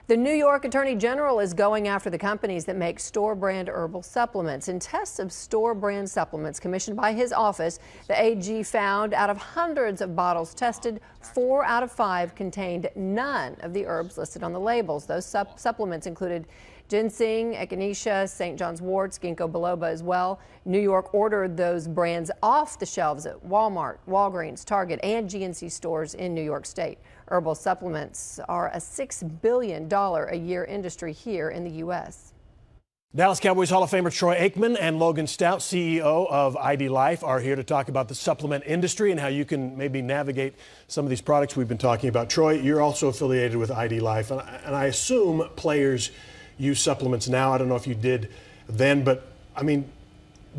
The New York Attorney General is going after the companies that make store-brand herbal supplements. In tests of store-brand supplements commissioned by his office, the AG found out of hundreds of bottles tested, 4 out of 5 contained none of the herbs listed on the labels. Those supplements included ginseng, echinacea, St. John's wort, ginkgo biloba as well. New York ordered those brands off the shelves at Walmart, Walgreens, Target, and GNC stores in New York State. Herbal supplements are a $6 billion a year industry here in the U.S. Dallas Cowboys Hall of Famer Troy Aikman and Logan Stout, CEO of ID Life, are here to talk about the supplement industry and how you can maybe navigate some of these products we've been talking about. Troy, you're also affiliated with ID Life, and I assume players use supplements now. I don't know if you did then, but I mean,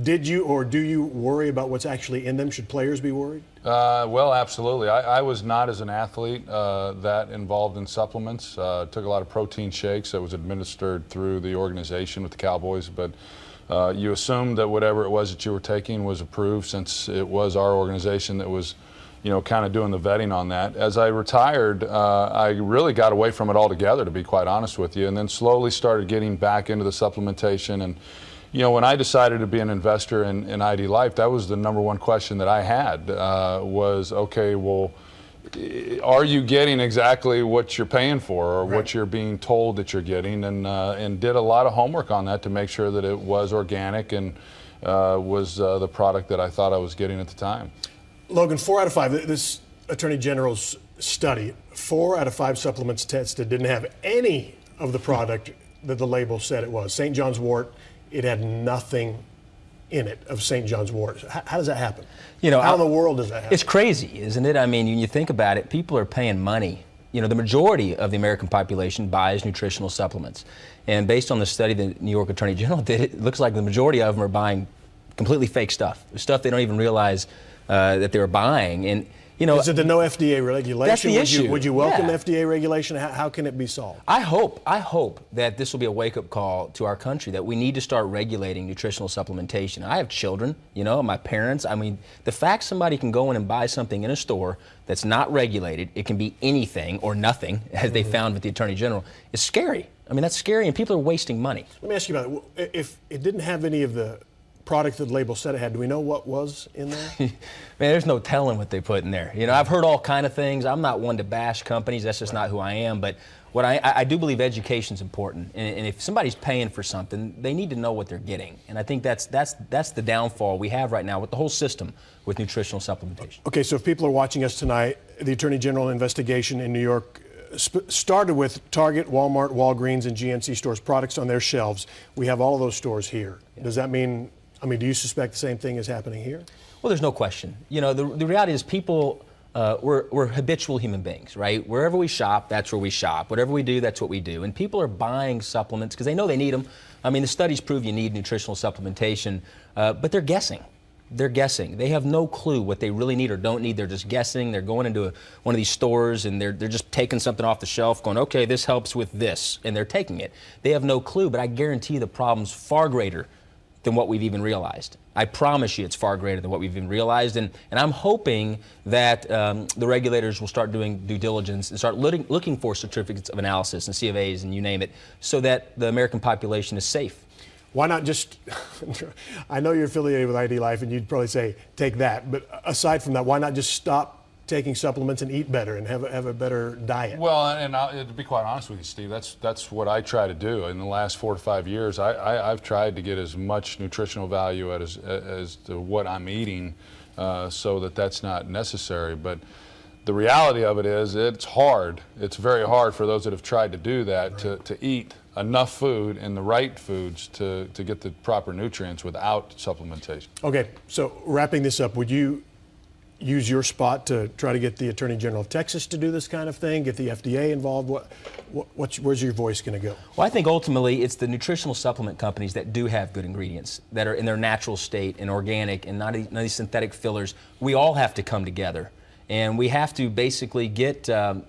did you or do you worry about what's actually in them? Should players be worried? Well, absolutely. I was not, as an athlete, that involved in supplements. Took a lot of protein shakes that was administered through the organization with the Cowboys, but you assumed that whatever it was that you were taking was approved, since it was our organization that was, you know, kind of doing the vetting on that. As I retired, I really got away from it altogether, to be quite honest with you, and then slowly started getting back into the supplementation. And you know, when I decided to be an investor in ID Life, that was the #1 question that I had, was, okay, well, are you getting exactly what you're paying for, or right, what you're being told that you're getting? And did a lot of homework on that to make sure that it was organic and was the product that I thought I was getting at the time. Logan, 4 out of 5, this Attorney General's study, 4 out of 5 supplements tested didn't have any of the product that the label said it was. St. John's wort, it had nothing in it of St. John's wort. How does that happen? You know, how in the world does that happen? It's crazy, isn't it? I mean, when you think about it, people are paying money. You know, the majority of the American population buys nutritional supplements. And based on the study the New York Attorney General did, it looks like the majority of them are buying completely fake stuff they don't even realize that they're buying. And you know, is it the no FDA regulation? That's the issue. Would you welcome FDA regulation? How can it be solved? I hope that this will be a wake-up call to our country, that we need to start regulating nutritional supplementation. I have children, you know, my parents. I mean, the fact somebody can go in and buy something in a store that's not regulated, it can be anything or nothing, as they found with the Attorney General, is scary. I mean, that's scary, and people are wasting money. Let me ask you about it. If it didn't have any of the product that the label said it had, do we know what was in there? Man, there's no telling what they put in there. You know, I've heard all kind of things. I'm not one to bash companies. That's just not who I am. But what I do believe education's important. And if somebody's paying for something, they need to know what they're getting. And I think that's the downfall we have right now with the whole system with nutritional supplementation. Okay, so if people are watching us tonight, the Attorney General investigation in New York started with Target, Walmart, Walgreens, and GNC stores, products on their shelves. We have all of those stores here. Yeah. Does that mean, do you suspect the same thing is happening here? Well, there's no question. You know, the reality is people, we're habitual human beings, right? Wherever we shop, that's where we shop. Whatever we do, that's what we do. And people are buying supplements because they know they need them. I mean, the studies prove you need nutritional supplementation, but they're guessing. They're guessing. They have no clue what they really need or don't need. They're just guessing. They're going into one of these stores and they're just taking something off the shelf, going, okay, this helps with this, and they're taking it. They have no clue, but I guarantee the problem's far greater than what we've even realized. I promise you it's far greater than what we've even realized, and I'm hoping that the regulators will start doing due diligence and start looking for certificates of analysis and C of A's and you name it, so that the American population is safe. Why not just, I know you're affiliated with ID Life and you'd probably say take that, but aside from that, why not just stop taking supplements and eat better and have a better diet? Well, and to be quite honest with you, Steve, that's what I try to do. In the last 4 to 5 years, I've tried to get as much nutritional value as to what I'm eating, so that's not necessary. But the reality of it is, it's hard. It's very hard for those that have tried to do that, right, to eat enough food and the right foods to get the proper nutrients without supplementation. Okay, so wrapping this up, would you use your spot to try to get the Attorney General of Texas to do this kind of thing, get the FDA involved? Where's your voice going to go? Well, I think ultimately it's the nutritional supplement companies that do have good ingredients, that are in their natural state and organic and none of these synthetic fillers. We all have to come together. And we have to basically get the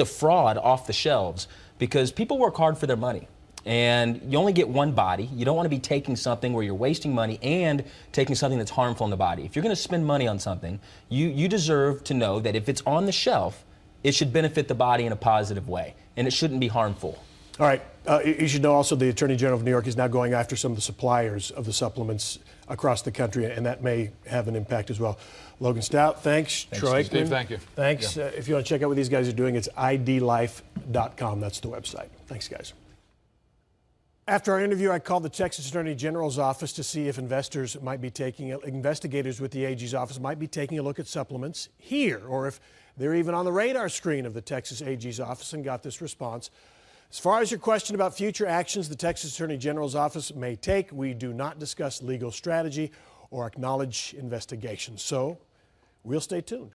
fraud off the shelves, because people work hard for their money. And you only get one body. You don't want to be taking something where you're wasting money and taking something that's harmful in the body. If you're going to spend money on something, you deserve to know that if it's on the shelf, it should benefit the body in a positive way, and it shouldn't be harmful. All right. You should know also the Attorney General of New York is now going after some of the suppliers of the supplements across the country, and that may have an impact as well. Logan Stout, thanks. Troy, Steve, thank you. Thanks. Yeah. If you want to check out what these guys are doing, it's idlife.com. That's the website. Thanks, guys. After our interview, I called the Texas Attorney General's office to see if investigators with the AG's office might be taking a look at supplements here, or if they're even on the radar screen of the Texas AG's office, and got this response. As far as your question about future actions the Texas Attorney General's office may take, we do not discuss legal strategy or acknowledge investigations. So we'll stay tuned.